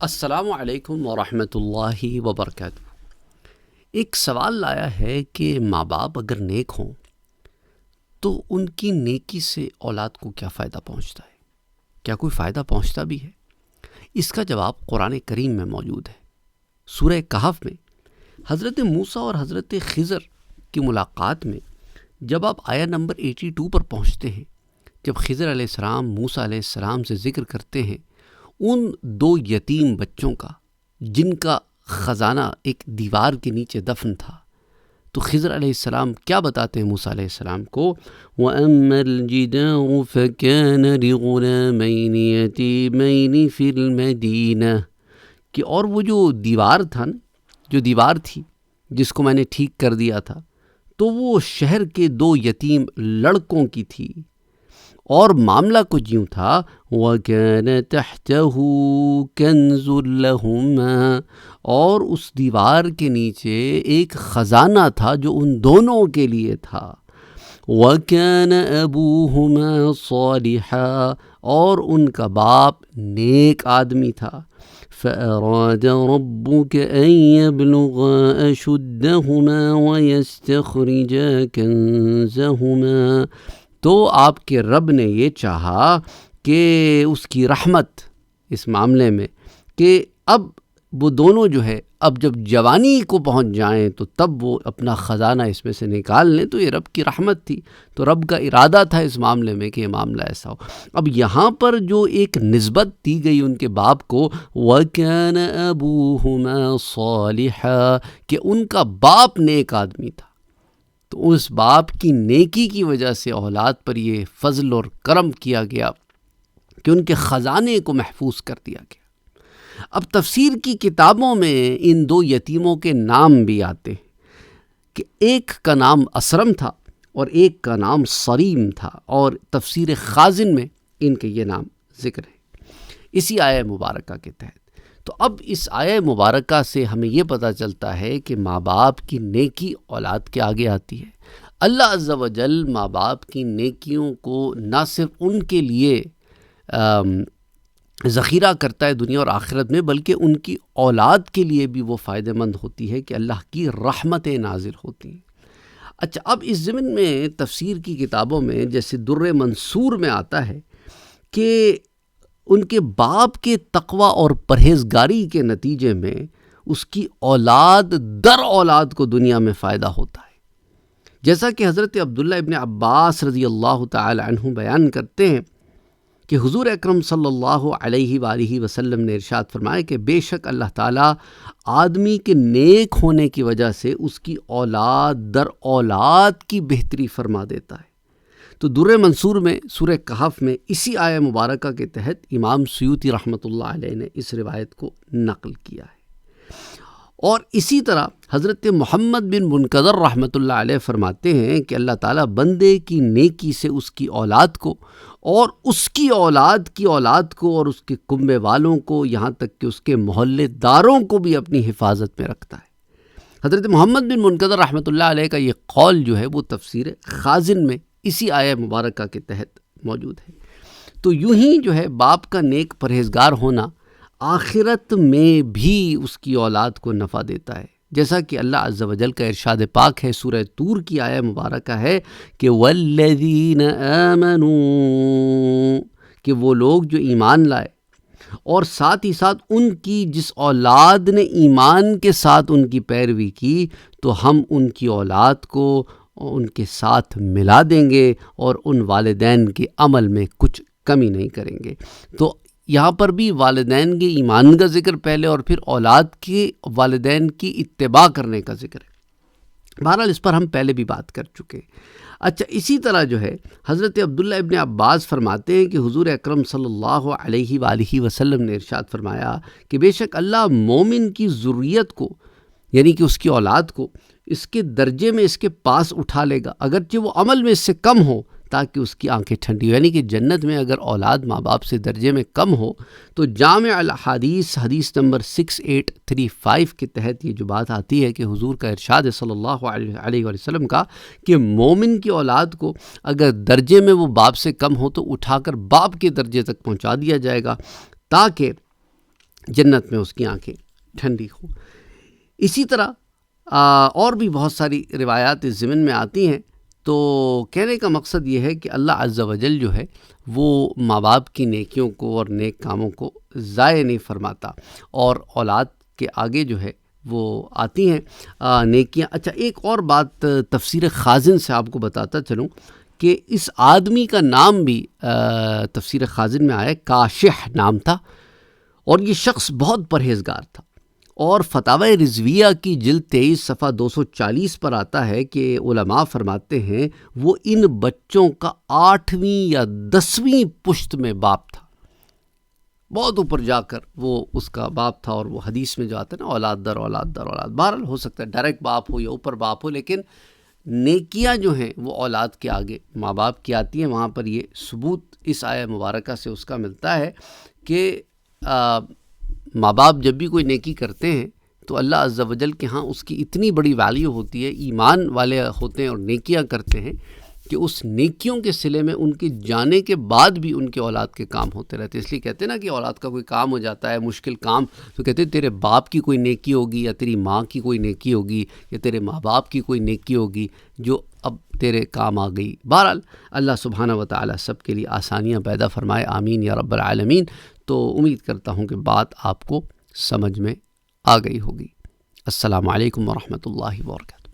السلام علیکم ورحمۃ اللہ وبرکاتہ۔ ایک سوال آیا ہے کہ ماں باپ اگر نیک ہوں تو ان کی نیکی سے اولاد کو کیا فائدہ پہنچتا ہے؟ کیا کوئی فائدہ پہنچتا بھی ہے؟ اس کا جواب قرآن کریم میں موجود ہے۔ سورہ کہف میں حضرت موسیٰ اور حضرت خضر کی ملاقات میں جب آپ آیہ نمبر 82 پر پہنچتے ہیں، جب خضر علیہ السلام موسیٰ علیہ السلام سے ذکر کرتے ہیں ان دو یتیم بچوں کا جن کا خزانہ ایک دیوار کے نیچے دفن تھا، تو خضر علیہ السلام کیا بتاتے ہیں موسیٰ علیہ السلام کو؟ وَأَمَّا الْجِدَارُ فَكَانَ لِغُلَامَيْنِ يَتِيمَيْنِ فِي الْمَدِينَةِ، کہ اور وہ جو دیوار تھا نا، جو دیوار تھی جس کو میں نے ٹھیک کر دیا تھا، تو وہ شہر کے دو یتیم لڑکوں کی تھی، اور معاملہ کچھ یوں تھا وَكَانَ تَحْتَهُ كَنْزٌ لَهُمَا، اور اس دیوار کے نیچے ایک خزانہ تھا جو ان دونوں کے لیے تھا۔ وَكَانَ أَبُوهُمَا صَالِحًا، اور ان کا باپ نیک آدمی تھا۔ فَأَرَادَ رَبُّكَ أَن يَبْلُغَا أَشُدَّهُمَا وَيَسْتَخْرِجَا كَنزَهُمَا، تو آپ کے رب نے یہ چاہا کہ اس کی رحمت اس معاملے میں کہ اب وہ دونوں جو ہے اب جب جوانی کو پہنچ جائیں تو تب وہ اپنا خزانہ اس میں سے نکال لیں، تو یہ رب کی رحمت تھی، تو رب کا ارادہ تھا اس معاملے میں کہ یہ معاملہ ایسا ہو۔ اب یہاں پر جو ایک نسبت دی گئی ان کے باپ کو، وَكَانَ أَبُوهُمَا صَالِحًا، کہ ان کا باپ نیک آدمی تھا، تو اس باپ کی نیکی کی وجہ سے اولاد پر یہ فضل اور کرم کیا گیا کہ ان کے خزانے کو محفوظ کر دیا گیا۔ اب تفسیر کی کتابوں میں ان دو یتیموں کے نام بھی آتے ہیں کہ ایک کا نام اسرم تھا اور ایک کا نام صریم تھا، اور تفسیر خازن میں ان کے یہ نام ذکر ہے اسی آیہ مبارکہ کے تحت۔ تو اب اس آیہ مبارکہ سے ہمیں یہ پتہ چلتا ہے کہ ماں باپ کی نیکی اولاد کے آگے آتی ہے۔ اللہ عز و جل ماں باپ کی نیکیوں کو نہ صرف ان کے لیے ذخیرہ کرتا ہے دنیا اور آخرت میں، بلکہ ان کی اولاد کے لیے بھی وہ فائدہ مند ہوتی ہے کہ اللہ کی رحمتیں نازل ہوتی ہیں۔ اچھا، اب اس ضمن میں تفسیر کی کتابوں میں جیسے در منصور میں آتا ہے کہ ان کے باپ کے تقوی اور پرہیزگاری کے نتیجے میں اس کی اولاد در اولاد کو دنیا میں فائدہ ہوتا ہے، جیسا کہ حضرت عبداللہ ابن عباس رضی اللہ تعالی عنہ بیان کرتے ہیں کہ حضور اکرم صلی اللہ علیہ وآلہ وسلم نے ارشاد فرمایا کہ بے شک اللہ تعالیٰ آدمی کے نیک ہونے کی وجہ سے اس کی اولاد در اولاد کی بہتری فرما دیتا ہے۔ تو در منصور میں سورہ کہف میں اسی آیہ مبارکہ کے تحت امام سیوطی رحمۃ اللہ علیہ نے اس روایت کو نقل کیا ہے۔ اور اسی طرح حضرت محمد بن منکدر رحمۃ اللہ علیہ فرماتے ہیں کہ اللہ تعالیٰ بندے کی نیکی سے اس کی اولاد کو اور اس کی اولاد کی اولاد کو اور اس کے کنبے والوں کو، یہاں تک کہ اس کے محلے داروں کو بھی اپنی حفاظت میں رکھتا ہے۔ حضرت محمد بن منکدر رحمۃ اللہ علیہ کا یہ قول جو ہے وہ تفسیر خازن میں اسی آیہ مبارکہ کے تحت موجود ہے۔ تو یوں ہی جو ہے باپ کا نیک پرہیزگار ہونا آخرت میں بھی اس کی اولاد کو نفع دیتا ہے، جیسا کہ اللہ عز و جل کا ارشاد پاک ہے، سورہ طور کی آیہ مبارکہ ہے کہ والذین آمنوا، کہ وہ لوگ جو ایمان لائے اور ساتھ ہی ساتھ ان کی جس اولاد نے ایمان کے ساتھ ان کی پیروی کی، تو ہم ان کی اولاد کو ان کے ساتھ ملا دیں گے اور ان والدین کے عمل میں کچھ کمی نہیں کریں گے۔ تو یہاں پر بھی والدین کے ایمان کا ذکر پہلے اور پھر اولاد کے والدین کی اتباع کرنے کا ذکر ہے۔ بہرحال اس پر ہم پہلے بھی بات کر چکے۔ اچھا، اسی طرح جو ہے حضرت عبداللہ ابن عباس فرماتے ہیں کہ حضور اکرم صلی اللہ علیہ وآلہ وسلم نے ارشاد فرمایا کہ بے شک اللہ مومن کی ذریت کو، یعنی کہ اس کی اولاد کو، اس کے درجے میں اس کے پاس اٹھا لے گا، اگرچہ وہ عمل میں اس سے کم ہو، تاکہ اس کی آنکھیں ٹھنڈی ہو۔ یعنی کہ جنت میں اگر اولاد ماں باپ سے درجے میں کم ہو تو جامع الحدیث حدیث نمبر 6835 کے تحت یہ جو بات آتی ہے کہ حضور کا ارشاد ہے صلی اللہ علیہ وسلم کا کہ مومن کی اولاد کو اگر درجے میں وہ باپ سے کم ہو تو اٹھا کر باپ کے درجے تک پہنچا دیا جائے گا، تاکہ جنت میں اس کی آنکھیں ٹھنڈی ہوں۔ اسی طرح اور بھی بہت ساری روایات اس ضمن میں آتی ہیں۔ تو کہنے کا مقصد یہ ہے کہ اللہ عز و جل جو ہے وہ ماں باپ کی نیکیوں کو اور نیک کاموں کو ضائع نہیں فرماتا، اور اولاد کے آگے جو ہے وہ آتی ہیں نیکیاں۔ اچھا، ایک اور بات تفسیر خازن سے آپ کو بتاتا چلوں کہ اس آدمی کا نام بھی تفسیر خازن میں آیا، کاشح نام تھا، اور یہ شخص بہت پرہیزگار تھا، اور فتاوی رضویہ کی جلد 23 صفحہ 240 پر آتا ہے کہ علماء فرماتے ہیں وہ ان بچوں کا 8ویں یا 10ویں پشت میں باپ تھا، بہت اوپر جا کر وہ اس کا باپ تھا۔ اور وہ حدیث میں جو آتا ہے نا، اولاد در اولاد در اولاد، بہرحال ہو سکتا ہے ڈائریکٹ باپ ہو یا اوپر باپ ہو، لیکن نیکیاں جو ہیں وہ اولاد کے آگے ماں باپ کی آتی ہیں۔ وہاں پر یہ ثبوت اس آیہ مبارکہ سے اس کا ملتا ہے کہ ماں باپ جب بھی کوئی نیکی کرتے ہیں تو اللہ عز و جل کے ہاں اس کی اتنی بڑی ویلیو ہوتی ہے، ایمان والے ہوتے ہیں اور نیکیاں کرتے ہیں، کہ اس نیکیوں کے صلے میں ان کے جانے کے بعد بھی ان کے اولاد کے کام ہوتے رہتے ہیں۔ اس لیے کہتے ہیں نا کہ اولاد کا کوئی کام ہو جاتا ہے مشکل کام، تو کہتے ہیں تیرے باپ کی کوئی نیکی ہوگی، یا تیری ماں کی کوئی نیکی ہوگی، یا تیرے ماں باپ کی کوئی نیکی ہوگی جو اب تیرے کام آ گئی۔ بہرحال اللہ سبحانہ و تعالیٰ سب کے لیے آسانیاں پیدا فرمائے، آمین یا رب العالمین۔ تو امید کرتا ہوں کہ بات آپ کو سمجھ میں آ گئی ہوگی۔ السلام علیکم ورحمۃ اللہ وبرکاتہ۔